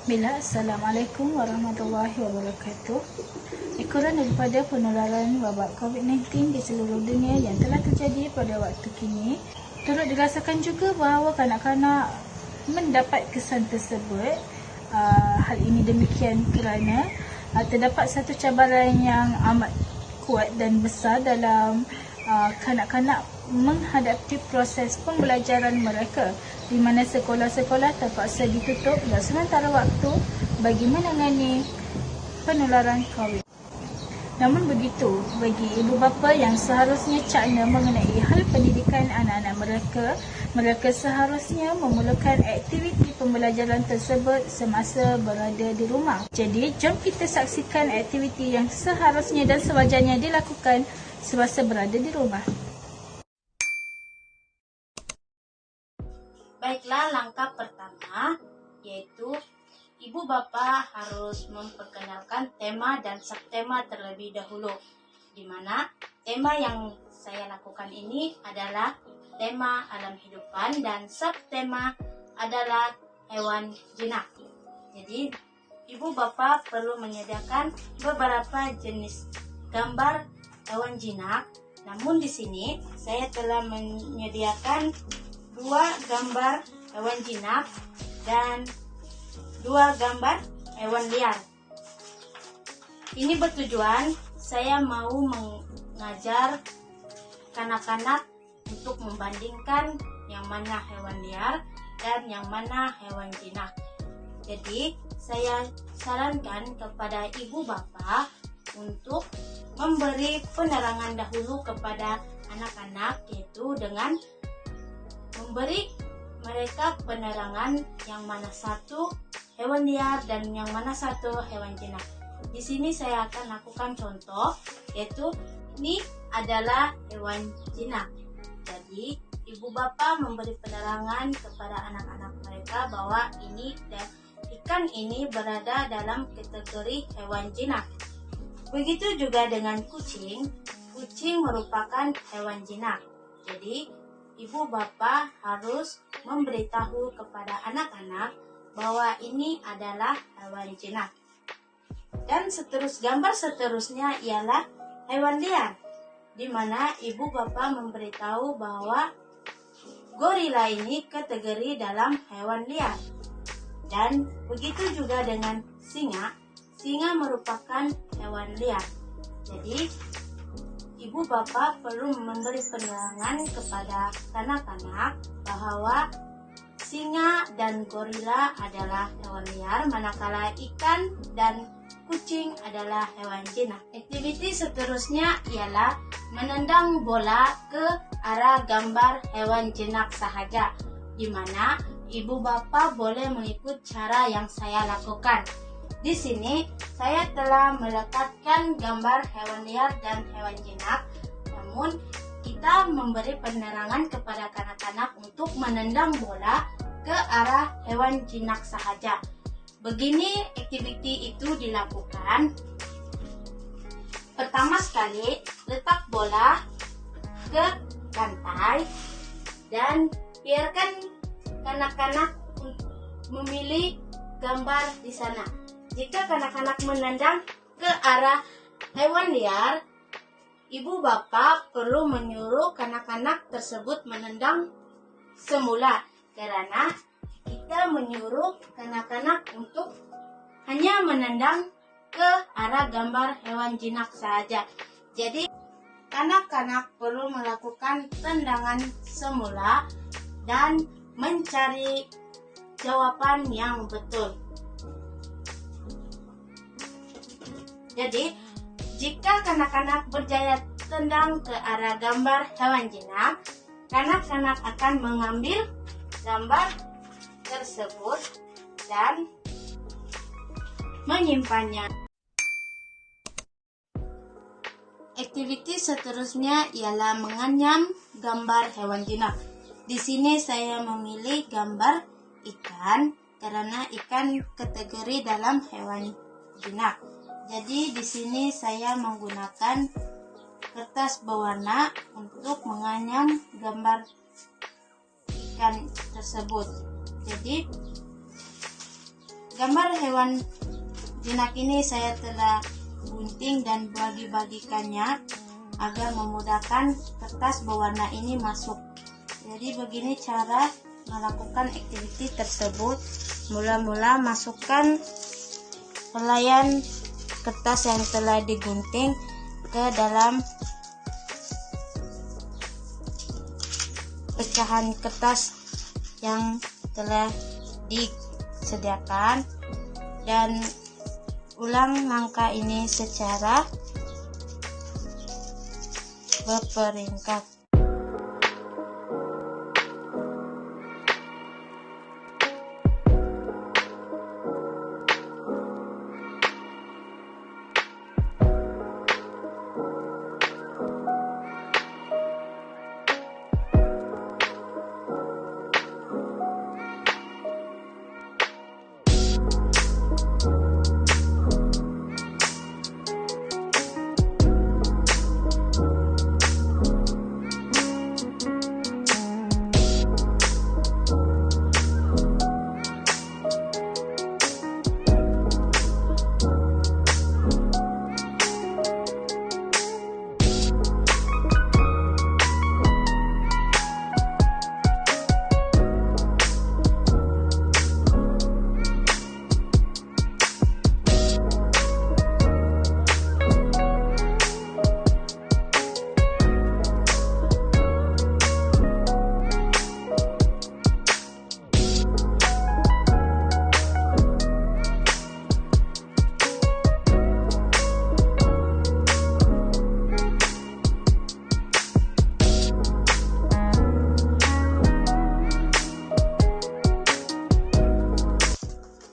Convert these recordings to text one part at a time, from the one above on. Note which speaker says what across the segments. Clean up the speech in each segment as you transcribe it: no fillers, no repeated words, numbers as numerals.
Speaker 1: Assalamualaikum warahmatullahi wabarakatuh. Ekoran daripada penularan wabak COVID-19 di seluruh dunia yang telah terjadi pada waktu kini, turut dirasakan juga bahawa kanak-kanak mendapat kesan tersebut. Hal ini demikian kerana terdapat satu cabaran yang amat kuat dan besar dalam kanak-kanak menghadapi proses pembelajaran mereka, di mana sekolah-sekolah terpaksa ditutup dan sementara waktu bagi menangani penularan COVID. Namun begitu, bagi ibu bapa yang seharusnya cakna mengenai hal pendidikan anak-anak mereka seharusnya memulakan aktiviti pembelajaran tersebut semasa berada di rumah. Jadi, jom kita saksikan aktiviti yang seharusnya dan sewajarnya dilakukan semasa berada di rumah.
Speaker 2: Baiklah, langkah pertama yaitu ibu bapa harus memperkenalkan tema dan subtema terlebih dahulu, di mana tema yang saya lakukan ini adalah tema alam hidupan dan subtema adalah hewan jinak. Jadi ibu bapa perlu menyediakan beberapa jenis gambar hewan jinak. Namun di sini saya telah menyediakan 2 gambar hewan jinak dan 2 gambar hewan liar. Ini bertujuan saya mau mengajar kanak-kanak untuk membandingkan yang mana hewan liar dan yang mana hewan jinak. Jadi saya sarankan kepada ibu bapa untuk memberi penerangan dahulu kepada anak-anak, yaitu dengan memberi mereka penerangan yang mana satu hewan liar dan yang mana satu hewan jinak. Di sini saya akan lakukan contoh, yaitu ini adalah hewan jinak. Jadi ibu bapa memberi penerangan kepada anak-anak mereka bahwa ini dan ikan ini berada dalam kategori hewan jinak. Begitu juga dengan kucing. Kucing merupakan hewan jinak. Jadi ibu bapa harus memberitahu kepada anak-anak bahwa ini adalah hewan jinak. Dan gambar seterusnya ialah hewan liar, di mana ibu bapa memberitahu bahwa gorila ini kategori dalam hewan liar. Dan begitu juga dengan singa. Singa merupakan hewan liar. Jadi ibu bapa perlu memberi penerangan kepada kanak-kanak bahwa singa dan gorila adalah hewan liar, manakala ikan dan kucing adalah hewan jinak. Aktiviti seterusnya ialah menendang bola ke arah gambar hewan jinak sahaja, di mana ibu bapa boleh mengikut cara yang saya lakukan. Di sini saya telah meletakkan gambar hewan liar dan hewan jinak, namun kita memberi penerangan kepada kanak-kanak untuk menendang bola ke arah hewan jinak sahaja. Begini aktiviti itu dilakukan. Pertama sekali, letak bola ke lantai dan biarkan kanak-kanak memilih gambar di sana. Jika kanak-kanak menendang ke arah hewan liar, ibu bapa perlu menyuruh kanak-kanak tersebut menendang semula, karena kita menyuruh kanak-kanak untuk hanya menendang ke arah gambar hewan jinak saja. Jadi kanak-kanak perlu melakukan tendangan semula dan mencari jawaban yang betul. Jadi, jika kanak-kanak berjaya tendang ke arah gambar hewan jinak, kanak-kanak akan mengambil gambar tersebut dan menyimpannya. Aktiviti seterusnya ialah menganyam gambar hewan jinak. Di sini saya memilih gambar ikan karena ikan kategori dalam hewan jinak. Jadi di sini saya menggunakan kertas berwarna untuk menganyam gambar ikan tersebut. Jadi Gambar hewan jinak ini saya telah gunting dan bagi-bagikannya agar memudahkan kertas berwarna ini masuk. Jadi begini cara melakukan aktiviti tersebut. Mula-mula masukkan helaian kertas yang telah digunting ke dalam pecahan kertas yang telah disediakan dan ulang langkah ini secara berperingkat.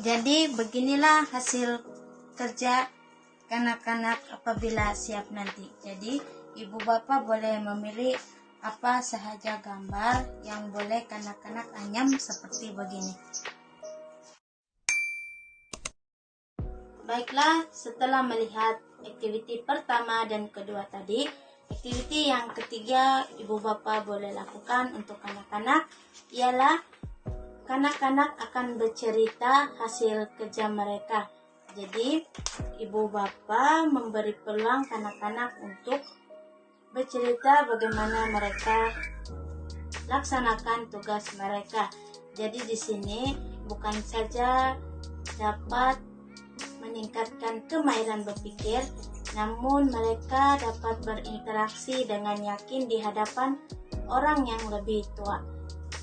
Speaker 2: Jadi beginilah hasil kerja kanak-kanak apabila siap nanti. Jadi ibu bapak boleh memilih apa sahaja gambar yang boleh kanak-kanak anyam seperti begini. Baiklah, setelah melihat aktiviti pertama dan kedua tadi, aktiviti yang ketiga ibu bapak boleh lakukan untuk kanak-kanak ialah kanak-kanak akan bercerita hasil kerja mereka. Jadi, ibu bapa memberi peluang kanak-kanak untuk bercerita bagaimana mereka laksanakan tugas mereka. Jadi di sini bukan saja dapat meningkatkan kemahiran berpikir, namun mereka dapat berinteraksi dengan yakin di hadapan orang yang lebih tua.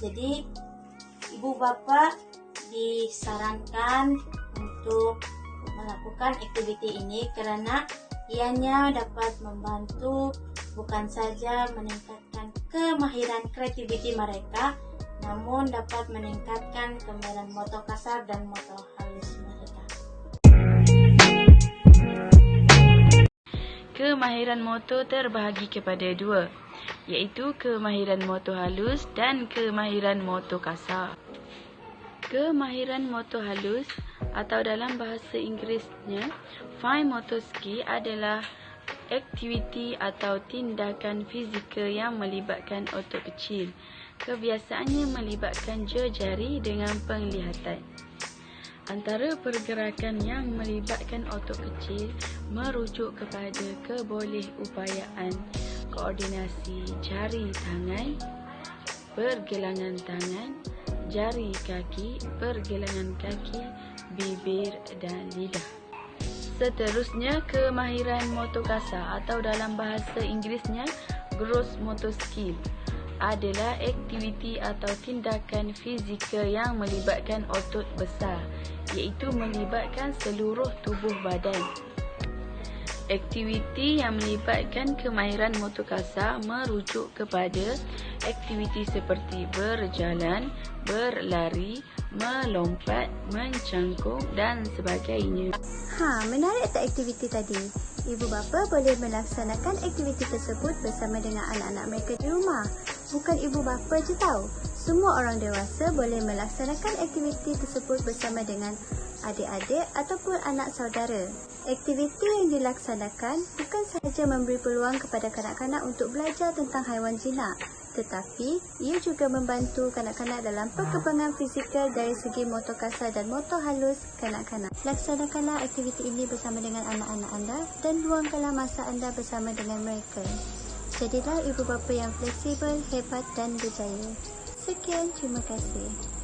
Speaker 2: Jadi ibu bapak disarankan untuk melakukan aktiviti ini karena ianya dapat membantu bukan saja meningkatkan kemahiran kreativiti mereka, namun dapat meningkatkan kemahiran motor kasar dan motor halus mereka.
Speaker 3: Kemahiran motor terbahagi kepada dua, iaitu kemahiran motor halus dan kemahiran motor kasar. Kemahiran motor halus atau dalam bahasa Inggerisnya fine motor skill adalah aktiviti atau tindakan fizikal yang melibatkan otot kecil. Kebiasaannya melibatkan jari dengan penglihatan. Antara pergerakan yang melibatkan otot kecil merujuk kepada kebolehupayaan koordinasi jari tangan, pergelangan tangan, jari kaki, pergelangan kaki, bibir dan lidah. Seterusnya, kemahiran motor kasar atau dalam bahasa Inggerisnya gross motor skill adalah aktiviti atau tindakan fizikal yang melibatkan otot besar, iaitu melibatkan seluruh tubuh badan. Aktiviti yang melibatkan kemahiran motor kasar merujuk kepada aktiviti seperti berjalan, berlari, melompat, mencangkuk dan sebagainya.
Speaker 4: Menarik tak aktiviti tadi? Ibu bapa boleh melaksanakan aktiviti tersebut bersama dengan anak-anak mereka di rumah. Bukan ibu bapa je tahu. Semua orang dewasa boleh melaksanakan aktiviti tersebut bersama dengan adik-adik ataupun anak saudara. Aktiviti yang dilaksanakan bukan sahaja memberi peluang kepada kanak-kanak untuk belajar tentang haiwan jinak, tetapi ia juga membantu kanak-kanak dalam perkembangan fizikal dari segi motor kasar dan motor halus kanak-kanak. Laksanakanlah aktiviti ini bersama dengan anak-anak anda dan luangkanlah masa anda bersama dengan mereka. Jadilah ibu bapa yang fleksibel, hebat dan berjaya. Sekian, terima kasih.